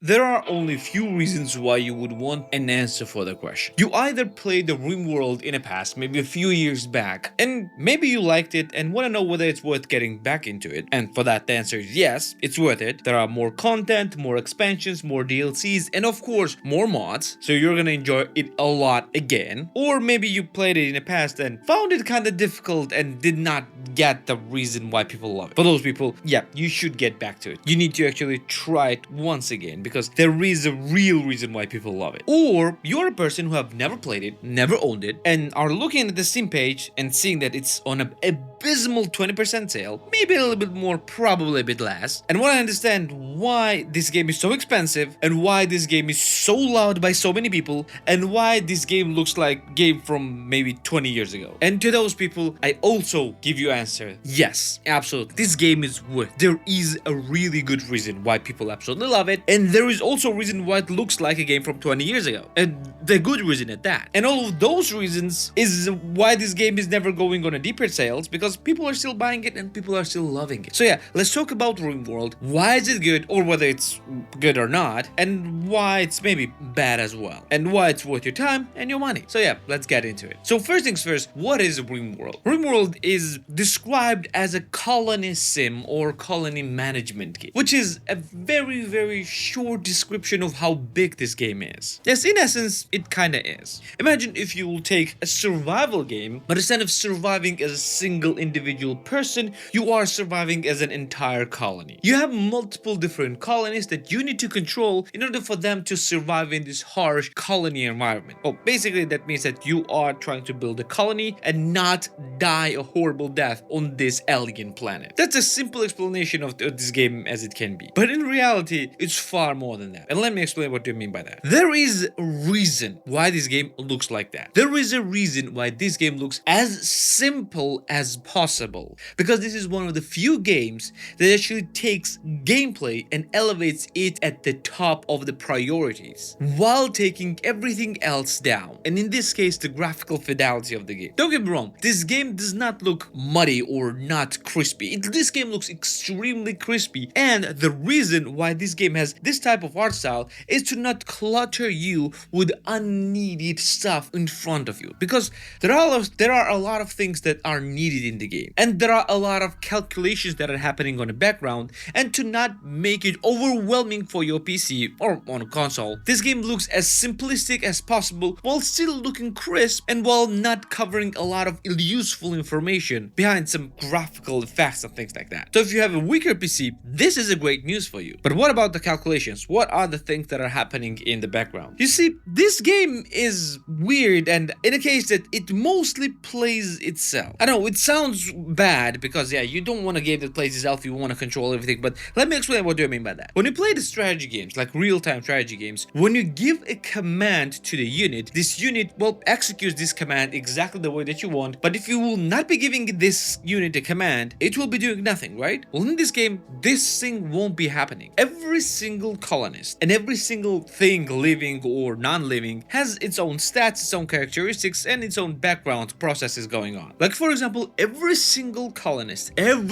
There are only few reasons why you would want an answer for the question. You either played the RIMWORLD in the past, maybe a few years back, and maybe you liked it and want to know whether it's worth getting back into it. And for that, the answer is yes, it's worth it. There are more content, more expansions, more DLCs, and of course, more mods, so you're gonna enjoy it a lot again. Or maybe you played it in the past and found it kind of difficult and did not get the reason why people love it. For those people, yeah, you should get back to it. You need to actually try it once again, because there is a real reason why people love it. Or you're a person who have never played it, never owned it, and are looking at the Steam page and seeing that it's on an abysmal 20% sale, maybe a little bit more, probably a bit less, and want to understand why this game is so expensive, and why this game is so loved by so many people, and why this game looks like a game from maybe 20 years ago. And to those people, I also give you answer, yes, absolutely, this game is worth. There is a really good reason why people absolutely love it, and there is also a reason why it looks like a game from 20 years ago, and the good reason at that. And all of those reasons is why this game is never going on a deeper sales, because people are still buying it and people are still loving it. So yeah, let's talk about RIMWORLD. Why is it good, or whether it's good or not, and why it's maybe bad as well, and why it's worth your time and your money. So yeah, let's get into it. So first things first, what is RIMWORLD? RIMWORLD is described as a colony sim or colony management game, which is a very short description of how big this game is. Yes, in essence, it kinda is. Imagine if you will take a survival game, but instead of surviving as a single individual person, you are surviving as an entire colony. You have multiple different colonies that you need to control in order for them to survive in this harsh colony environment. Well, basically that means that you are trying to build a colony and not die a horrible death on this alien planet. That's a simple explanation of this game as it can be. But in reality, it's far more than that. And let me explain what I mean by that. There is a reason why this game looks like that. There is a reason why this game looks as simple as possible. Because this is one of the few games that actually takes gameplay and elevates it at the top of the priorities, while taking everything else down. And in this case, the graphical fidelity of the game. Don't get me wrong, this game does not look muddy or not crispy. This game looks extremely crispy, and the reason why this game has this type of art style is to not clutter you with unneeded stuff in front of you, because there are a lot of things that are needed in the game, and there are a lot of calculations that are happening on the background, and to not make it overwhelming for your PC or on a console, this game looks as simplistic as possible while still looking crisp, and while not covering a lot of useful information behind some graphical effects and things like that. So if you have a weaker PC, this is a great news for you. But what about the calculations? What are the things that are happening in the background? You see, this game is weird, and in a case that it mostly plays itself. I know it sounds bad because yeah, you don't want a game that plays itself, you want to control everything, but let me explain what do I mean by that. When you play the strategy games, like real-time strategy games, when you give a command to the unit, this unit will execute this command exactly the way that you want, but if you will not be giving this unit a command, it will be doing nothing, right? Well, in this game, this thing won't be happening. Every single colonist and every single thing, living or non-living, has its own stats, its own characteristics, and its own background processes going on. Like for example, every single colonist have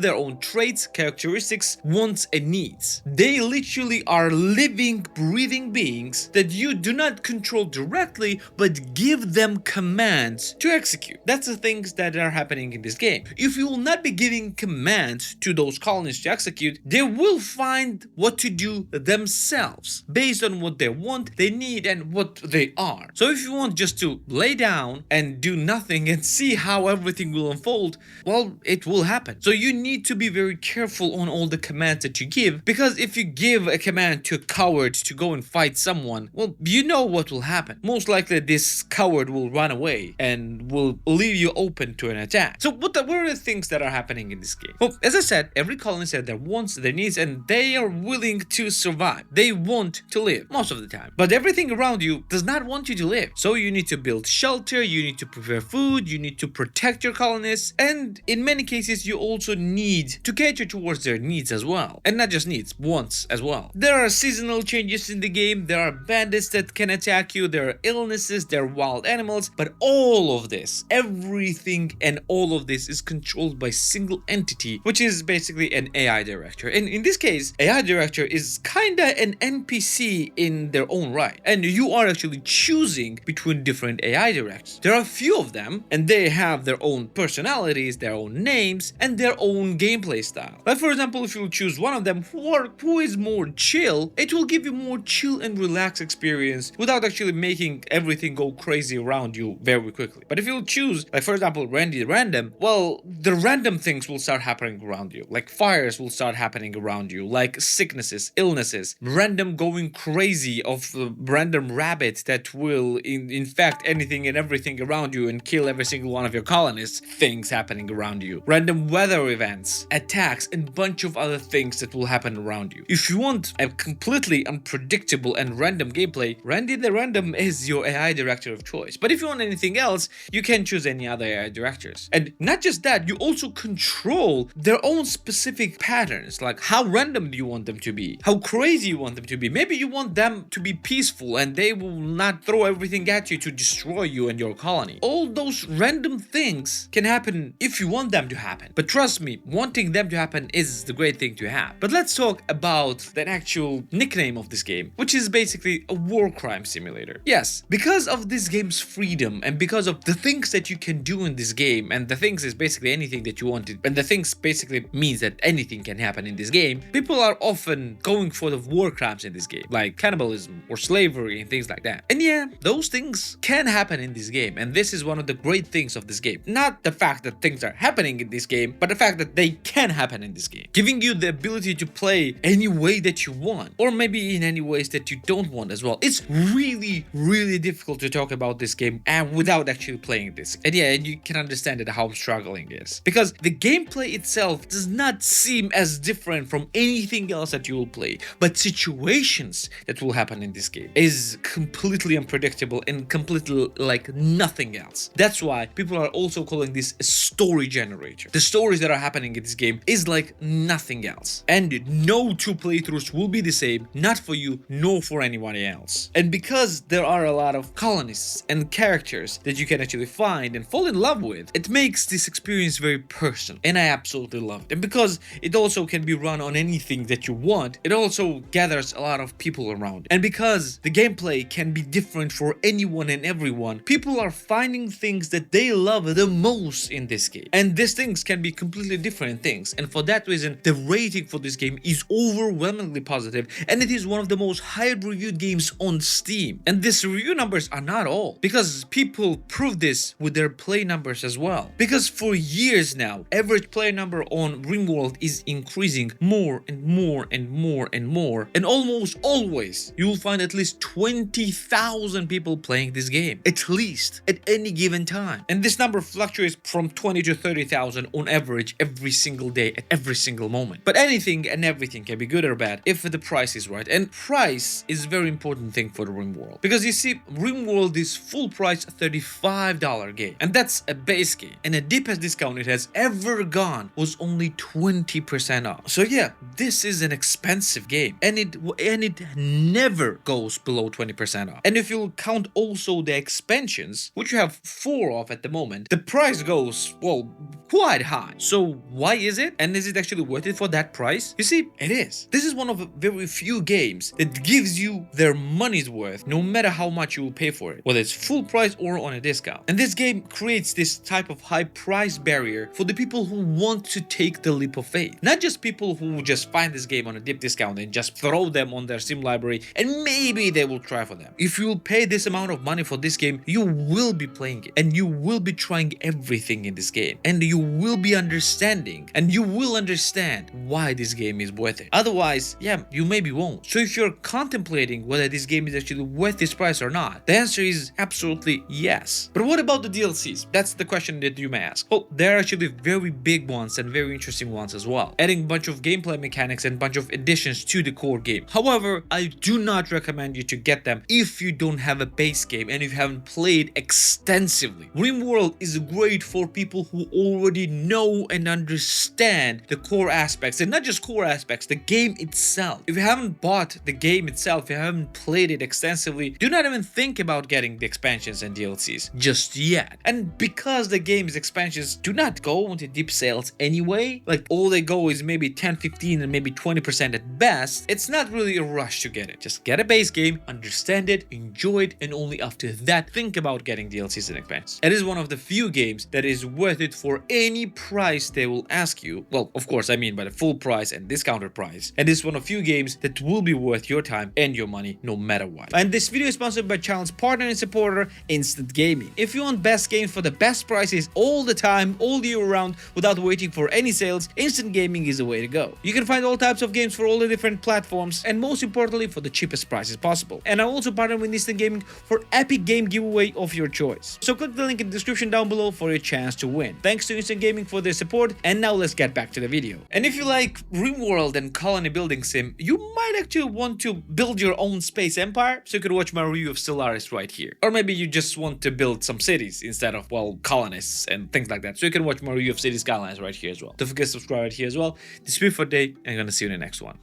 their own traits, characteristics, wants, and needs. They literally are living, breathing beings that you do not control directly, but give them commands to execute. That's the things that are happening in this game. If you will not be giving commands to those colonists to execute, they will find what to do themselves based on what they want, they need, and what they are. So if you want just to lay down and do nothing and see how everything will unfold, well, it will happen. So you need to be very careful on all the commands that you give, because if you give a command to a coward to go and fight someone, well, you know what will happen. Most likely this coward will run away and will leave you open to an attack. So what are the things that are happening in this game? Well, as I said, every colonist has their wants, their needs, and they are willing to survive. They want to live most of the time. But everything around you does not want you to live. So you need to build shelter, you need to prepare food, you need to protect your colonists, and in many cases you also need to cater towards their needs as well. And not just needs, wants as well. There are seasonal changes in the game, there are bandits that can attack you, there are illnesses, there are wild animals, but all of this, everything and all of this is controlled by a single entity, which is basically an AI director. And And in this case, AI director is kinda an NPC in their own right. And you are actually choosing between different AI directors. There are a few of them, and they have their own personalities, their own names, and their own gameplay style. Like for example, if you choose one of them who is more chill, it will give you more chill and relaxed experience without actually making everything go crazy around you very quickly. But if you choose, like for example, Randy Random, well, the random things will start happening around you. Like fires will start happening around you, like sicknesses, illnesses, random going crazy of random rabbits that will infect anything and everything around you and kill every single one of your colonists, things happening around you, random weather events, attacks, and bunch of other things that will happen around you. If you want a completely unpredictable and random gameplay, Randy the Random is your AI director of choice. But if you want anything else, you can choose any other AI directors. And not just that, you also control their own specific patterns, like how random do you want them to be, how crazy you want them to be. Maybe you want them to be peaceful and they will not throw everything at you to destroy you and your colony. All those random things can happen if you want them to happen. But trust me, wanting them to happen is the great thing to have. But let's talk about the actual nickname of this game, which is basically a war crime simulator. Yes, because of this game's freedom and because of the things that you can do in this game, and the things is basically anything that you wanted, and the things basically means that anything can happen in this game, people are often going for the war crimes in this game, like cannibalism or slavery and things like that. And yeah, those things can happen in this game, and this is one of the great things of this game. Not the fact that things are happening in this game, but the fact that they can happen in this game, giving you the ability to play any way that you want, or maybe in any ways that you don't want as well. It's really difficult to talk about this game and without actually playing this. And yeah, you can understand it, how I'm struggling is because the gameplay itself does not seem as different from anything else that you will play, but situations that will happen in this game is completely unpredictable and completely like nothing else. That's why people are also calling this a story generator. The stories that are happening in this game is like nothing else, and no two playthroughs will be the same, not for you nor for anyone else. And because there are a lot of colonists and characters that you can actually find and fall in love with, it makes this experience very personal, and I absolutely love it. And because it also can be run on anything that you want, it also gathers a lot of people around it. And because the gameplay can be different for anyone and everyone, people are finding things that they love the most in this game, and these things can be completely different things. And for that reason, the rating for this game is overwhelmingly positive, and it is one of the most highly reviewed games on Steam. And these review numbers are not all, because people prove this with their play numbers as well. Because for years now, average play number on RIMWORLD is increasing more and more and more and more, and almost always you will find at least 20,000 people playing this game, at least at any given time. And this number fluctuates from 20 to 30,000 on average every single day at every single moment. But anything and everything can be good or bad if the price is right, and price is a very important thing for the RIMWORLD, because you see, RIMWORLD is full price $35 game, and that's a base game, and the deepest discount it has ever gone was only 20% off. So yeah, this is an expensive game, and it never goes below 20% off. And if you count also the expansions, which you have 4 of at the moment, the price goes, well, quite high. So why is it? And is it actually worth it for that price? You see, it is. This is one of the very few games that gives you their money's worth, no matter how much you will pay for it, whether it's full price or on a discount. And this game creates this type of high price barrier for the people who want to take the leap of faith. Not just people who just find this game on a deep discount and just throw them on their Steam library and maybe they will try for them. If you will pay this amount of money for this game, you will be playing it, and you will be trying everything in this game, and you will be understanding, and you will understand why this game is worth it. Otherwise, yeah, you maybe won't. So if you're contemplating whether this game is actually worth this price or not, the answer is absolutely yes. But what about the DLCs? That's the question that you may ask. Well, there are actually very big ones and very interesting ones as well, adding a bunch of gameplay mechanics and a bunch of additions to the core game. However, I do not recommend you to get them if you don't have a base game and if you haven't played extensively. RIMWORLD is great for people who already know and understand the core aspects, and not just core aspects, the game itself. If you haven't bought the game itself, if you haven't played it extensively, do not even think about getting the expansions and DLCs just yet. And because the game's expansions do not go into deep sales anyway, like all they go is maybe 10 15, and maybe 20% at best, it's not really a rush to get it. Just get a base game, understand it, enjoy it, and only after that think about getting DLCs and expansions. It is one of the few games that is worth it for any price they will ask you. Well, of course, I mean by the full price and discounted price. And this is one of few games that will be worth your time and your money no matter what. And this video is sponsored by channel's partner and supporter, Instant Gaming. If you want best games for the best prices all the time, all year round, without waiting for any sales, Instant Gaming is the way to go. You can find all types of games for all the different platforms, and most importantly, for the cheapest prices possible. And I also partner with Instant Gaming for epic game giveaway of your choice. So click the link in the description down below for your chance to win. Thanks to Instant Gaming for their support, and now let's get back to the video. And if you like RIMWORLD and colony building sim, you might actually want to build your own space empire, so you could watch my review of Stellaris right here. Or maybe you just want to build some cities instead of, well, colonists and things like that, so you can watch my review of City Skylines right here as well. Don't forget to subscribe right here as well. This is it for today, and I'm gonna see you in the next one.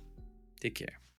Take care.